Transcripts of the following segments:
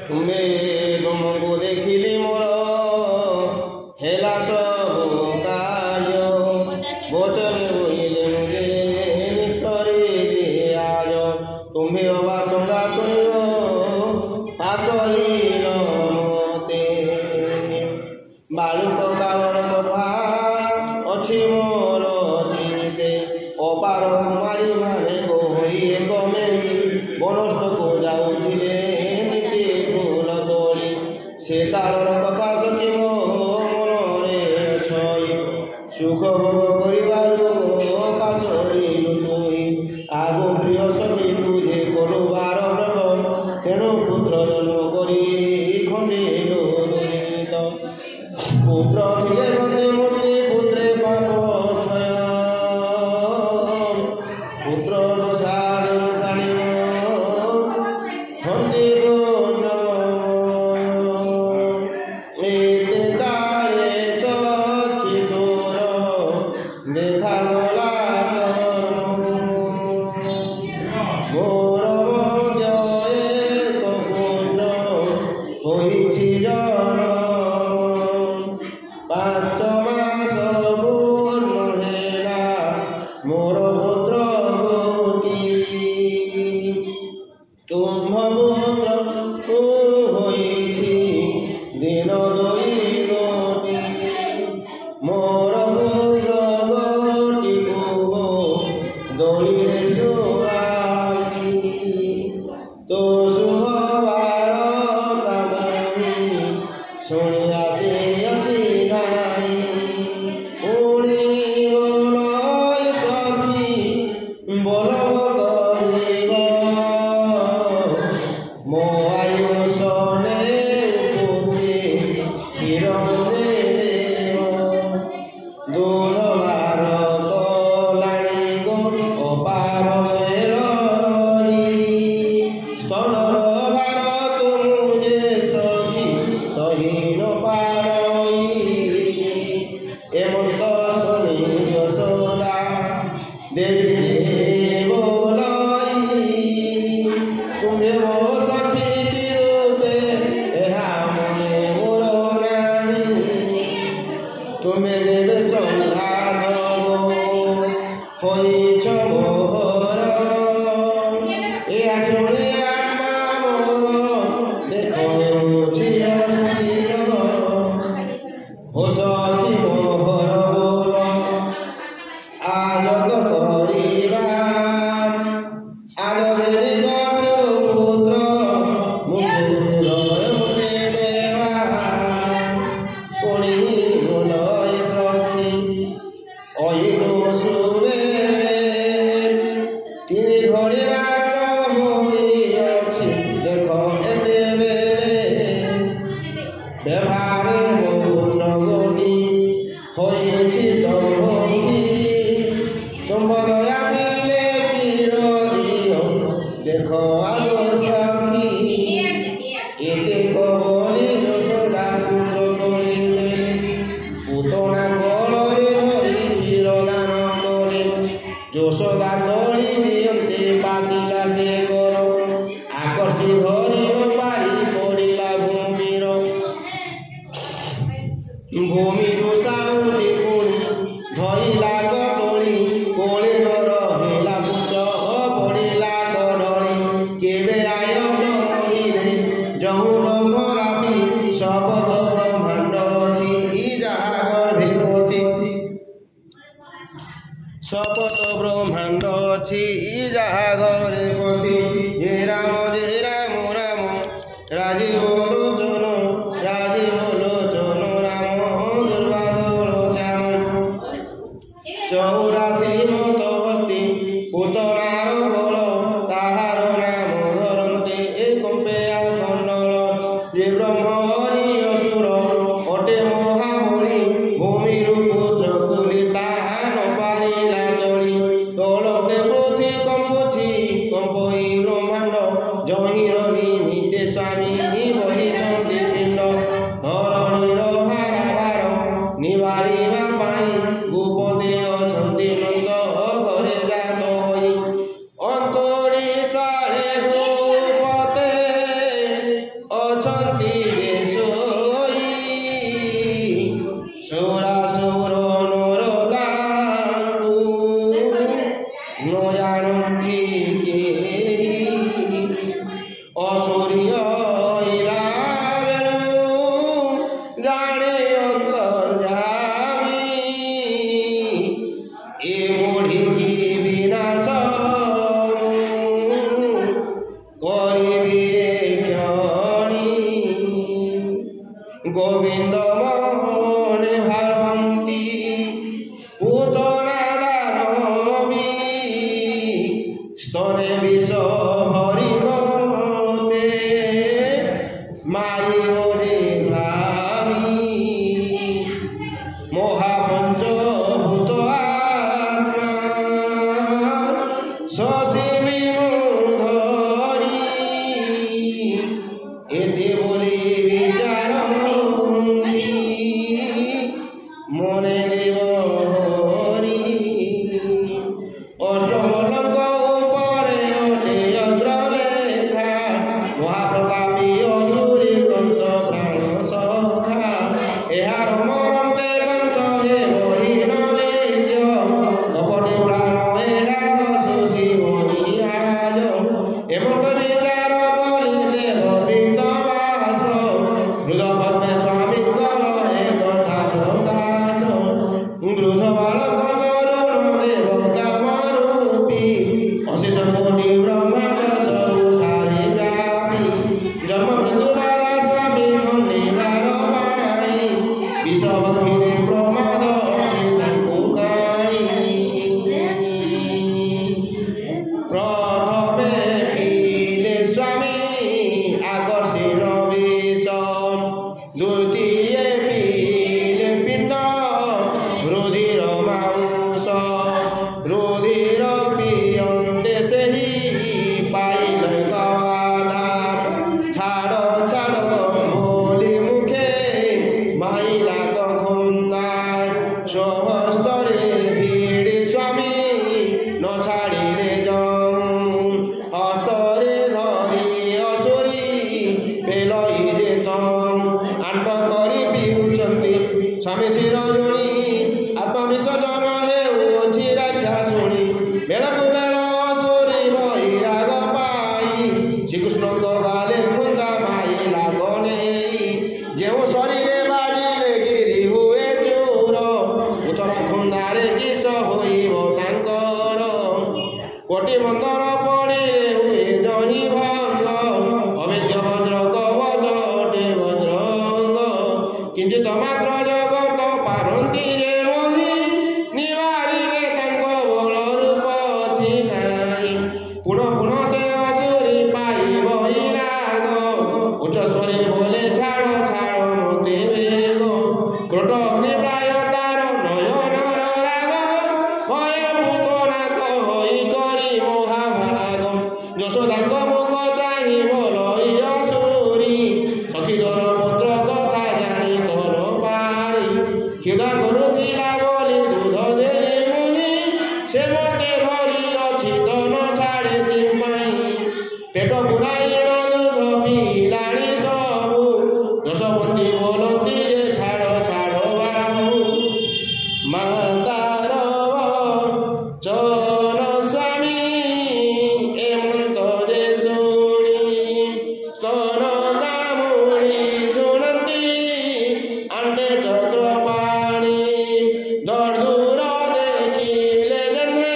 ତୁମେ ତୁମକୁ ଦେଖିଲି ମୋର ହେଲା ସବୁ କାର୍ଯ୍ୟ ବଚନେ ବୋଇଲେ ମୁझे ନିକରିଲି ଆଜ ତୁମ୍ଭେ ଅବା ସଙ୍ଗା ଶୁଣିବ ପାଶଲିଲ ମତେ ବାଳୁକ କାଳର କଥା ଅଛି ମୋର ଚିନ୍ତେ ଅପାର କୁମାରୀ ମାନେ ଗହଳି ଏକ ମେଳି ବନସ୍ତକୁ ଯାଉଥିଲେ ନୀତି ଫୁଲ ତୋଳି ସେ କାଳର କଥା ସଖୀ ମୋ ମନରେ ଛଇ ସୁଖ ଭୋଗ କରିବାରୁ ପାଶଲିଲୁ ତୁଇ ଆଗୁ ପ୍ରିୟ ସଖୀ ତୁଝେ କଲୁ ବାର ବ୍ରତ ତେଣୁ ପୁତ୍ର ଜନ୍ମ କରି ଖଣ୍ଡିଲୁ ଦୁରିତ ପୁତ୍ର ଥିଲେ ଗତି ମୁକ୍ତି ପୁତ୍ରେ ପାପ କ୍ଷୟ ପୁତ୍ର ପ୍ରସାଦରୁ ପ୍ରାଣିବ ହନ୍ତି ଗୁଣ ଏତେ କାଳେ ସଖୀ ତୋର ଦେଖାଗଲା ମୋର ମଧ୍ୟ ଏକ ପୁତ୍ର ହୋଇଛି ଜନ୍ମ 5 ମାସ ପୂର୍ଣ୍ଣ ହେଲା ମୋର ପୁତ୍ର ଗୋଟି ତୁମ୍ଭ ପୁତ୍ର ହୋଇଛି ଦିନ 2 ଗୋଟି ମୋର ପୁତ୍ର ଗୋଟିକୁ ଦୋଳିରେ ଶୁଆଇ ତୋ ଶୁଭବାର ତାମଣି ଶୁଣି ଆସିଅଛି ନାହିଁ ପୁଣି ବୋଲ ସଖୀ ବୋଲ କରିବ ମୋ ଆୟୁଷ ପୁତ୍ରୀ କ୍ଷୀର ଦେବ ଦୁଧ ବାର କଲାଣି ଗୋ ଅପାର ମେଲଇ ସ୍ତନର ଭାର ତୁମେ ସଖୀ ସହି ନ ପାରଇ ଏମନ୍ତ ଶୁଣି ଯଶୋଦା ଦେବୀ ବୋଲଇ ତୁମେ ମୋ ସଖୀ ରୂପେ ଏହା ମନେ ମୋର ନାହିଁ ତୁମେ ଯେବେ ସଂଘାତ ହୋଇଛ ମୋହର ଏହା ଶୁଣି ଆତ୍ମା ମୋର ଦେଖ ହେଉଛି ଅସ୍ଥିର ଓ ସଖୀ ମୋହର ବୋଲ ଆଜ କରିବା ଆଜ ଘେରି ଗଠିଲୁ ପୁତ୍ର ମୁଖରେ ମତେ ଦେବା ପୁଣି ବୋଲ ସଖୀ ଅଇଲୁ ସୁବେ 3 ଘଡ଼ି ରାତ୍ର ହୋଇଅଛି ଦେଖ ଏତେବେଳେ ବ୍ୟବହାରେ ମୋ ପୁତ୍ର ଗୋଟି ହୋଇଛି ତମ୍ଭୀ ତୁମ୍ଭ ଦୟା ଥିଲେ କ୍ଷୀର ଦିଅ ଦେଖ ଆଗ ସଖୀ ଏତେ କବଳି ଯଶୋଦା ପୁତ୍ର ତୋଳି ଦେଲେ ପୁତଣା କୋଳରେ ଧରି କ୍ଷୀର ଦାନ କଲେ ଯଶୋଦା ତୋଳି ଦିଅନ୍ତେ ପାତିଲା ସେ କର ଆକର୍ଷି ଧରି ନ ପାରି ପଡ଼ିଲା ଭୂମିରୁ ସାଉଁଟି ପୁଣି ଧଇଲା କଦଳୀ କୋଳେ ନ ରହିଲା ପୁତ୍ର ପଡ଼ିଲା କଦଳୀ କେବେ ଆୟ କହିଲେ ଯହୁର ରାଶି ଶପଥ ବ୍ରହ୍ମାଣ୍ଡ ଅଛି ଯାହା ଗର୍ଭେ ପଶି ଶପଥ ବ୍ରହ୍ମାଣ୍ଡ ଅଛି ଯାହା ଘରେ ପଶି ହେ ରାମ ରାମ ରାଜୀବ ଲୋଚନ ରାମ ଦୁର୍ବାଦଳ ଶ୍ୟାମ 84 ମତବର୍ତ୍ତୀ ପୁତନାର ବଳ ତାହାର ନାମ ଧରନ୍ତେ କମ୍ପେ ଖଣ୍ଡଳ ଯେ ବ୍ରହ୍ମ ହରି ଅସୁର ଅଟେ ମହାବଳି ଭୂମିରୁ ପୁତ୍ର କୁଲି ତାହା ନ ପାରିଲା ତଳି ତଳତେ ପୃଥି କମ୍ପୁଛି କମ୍ପଇ ବ୍ରହ୍ମାଣ୍ଡ ଜହିର ନିମିତେ ସ୍ୱାମୀ ବହିଛନ୍ତି ପିଣ୍ଡ ଧରଣୀର ଭାର ନିବାରିବା ପାଇଁ ଗୋପଦେ ଅଛନ୍ତି ନନ୍ଦ ଘରେ ଜାତ ହୋଇ ଅନ୍ତୋଡ଼ିଶାରେ ଗୋପତେ ନ ଜାଣନ୍ତି କେହି ଅସୁରୀୟ ଇଲା ବେଳୁ ଜାଣେ ଅନ୍ତର୍ଯାମୀ ଏ ମୋଢ଼ିକି ବିନାଶ କରିବି କ୍ଷଣି ଗୋବିନ୍ଦ ମନେ ଭାବନ୍ତି ପୂତନା ଦାନବୀ স্তনে বিষ ভরিব মতে মাই ওরে ভাবি মহাপঞ্চভূত আত্মা শশী ধরি এতে বলি বিচার মনে দেব হরি অষ্টমলঙ্ক উপরে নিয়ন্ত্র লেখা মহাপ্রতাপী অসুরী কংস প্রাণ সখা এହାର মরন্তে কংস হে বহিন বীর্য কপটি প্রাণ এହାର শোষি মরিয়াজ এমত বিচার বলি দেব বৃন্দবাস হৃদ পদ্মে স্বামীଙ୍କର ଏ କଥା প্রকাশ বৃদ্ধ বালক তরুণ দেব কামরূপী অশেষ কোটি ব্রহ্মাণ্ড ସବୁଠାରେ ବ୍ୟାପୀ ଜନ୍ମ ମୃତ୍ୟୁ ବାଧା ସ୍ୱାମୀ ଖଣ୍ଡିବାର ପାଇଁ ବିଷ ବକ୍ଷୀରେ ପ୍ରମାଦ ଅଛି ତାଙ୍କୁ କାହିଁ ପ୍ରଥମେ ପିଲେ ସ୍ୱାମୀ আকর্ষণ বিষ দ্বিতীয় পিলে পিণ্ড রুধির মাংস রুধির পিয়ন্তে সেই পাইলে গাধা ছাড় ছাড় বলি মুখে মাইলা খন্দায় সহস্তরে ভিড়ি স্বামী ন ছাড়িলে জং হস্তরে ধরি অসুরী পেলইরে তং আଣ୍ଟ କରି ପିଉଛନ୍ତି ସ୍ୱାମୀ ଶିର ଜୁଣି ଆତ୍ମବିସର୍ଜନ ହେଉଅଛି ରାକ୍ଷା ଶୁଣି ବେଳକୁ ବେଳ ଅସୁରୀ ବୈରାଗ ପାଇ ଶ୍ରୀକୃଷ୍ଣଙ୍କ ଗାଲେ ଖୁନ୍ଦା ମାଇଲା ଗନେଇ ଯେଉଁ ଶରୀରେ ବାଜିଲେ ଗିରି ହୁଏ ଚୋର ଉତ୍ତର ଖୁନ୍ଦାରେ କିସ ହୋଇବ ତାଙ୍କର କୋଟି ମନ୍ଦର ପଡ଼ିଲେ ହୁଏ ଜହିଁ ଭଙ୍ଗ ଅବେଦ୍ୟ ବଜ୍ର କବଚ ଅଟେ ବଜ୍ରଙ୍ଗ କିଞ୍ଚିତ ମାତ୍ର ଜଗତ ପାରନ୍ତି ଯେ ମୋହି ନିବାରିଲେ ତାଙ୍କ ବଳ ରୂପ ଅଛି କାହିଁ ପୁଣ ପୁଣ ସେ ଅସୁରୀ ପାଇବ ରାଗ ଉଚ୍ଚ ସ୍ୱରେ ବୋଲେ ଛାଡ଼ ଛାଡ଼ ମୋତେ ବେଗ କ୍ରୋଟ ଅଗ୍ନି ପ୍ରାୟ ତାର ନୟନର ରାଗ ଭୟ ପୂତନାଥ ହୋଇ କରି ମହାଭାଗ ଯଶୋଦାଙ୍କ ମୁଖ ଚାହିଁ ବୋଲଇ ଅସୁରୀ ସଖୀଙ୍କର ପୁତ୍ର କଥା ଜାଣି ତୋର ପାରି କ୍ଷୁଧା କରୁଥିଲା ବୋଲି ଦୁଧ ଦେଲି ମୁହିଁ ସେ ମୋତେ ଭରି ଅଛି ତ ନ ଛାଡ଼େ କିପାଇଁ ପେଟ ପୁରାଇ ନ ଦୁଧ ପିଇଲାଣି ସବୁ ଯଶୋବନ୍ତୀ ବୋଲନ୍ତି ଯେ ଛାଡ଼ ଛାଡ଼ ବାବୁ ମାତାର ଚନ ସ୍ୱାମୀ ଏମନ୍ତ ଯେ ଶୁଣି ସ୍ତନ ଦାମୁଣି ଜୁଣନ୍ତି ଆଣ୍ଟେ ଚକ୍ର ପାଣି ଦୂର ଦେଖିଲେ ଜହ୍ନେ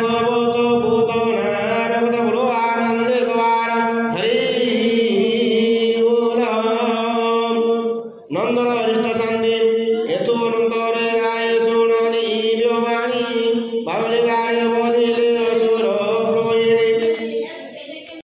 गोवतो भूतो नारगत गुरु आनंद कुमार हरि बोल। नंदन अरिष्ट शांति हेतु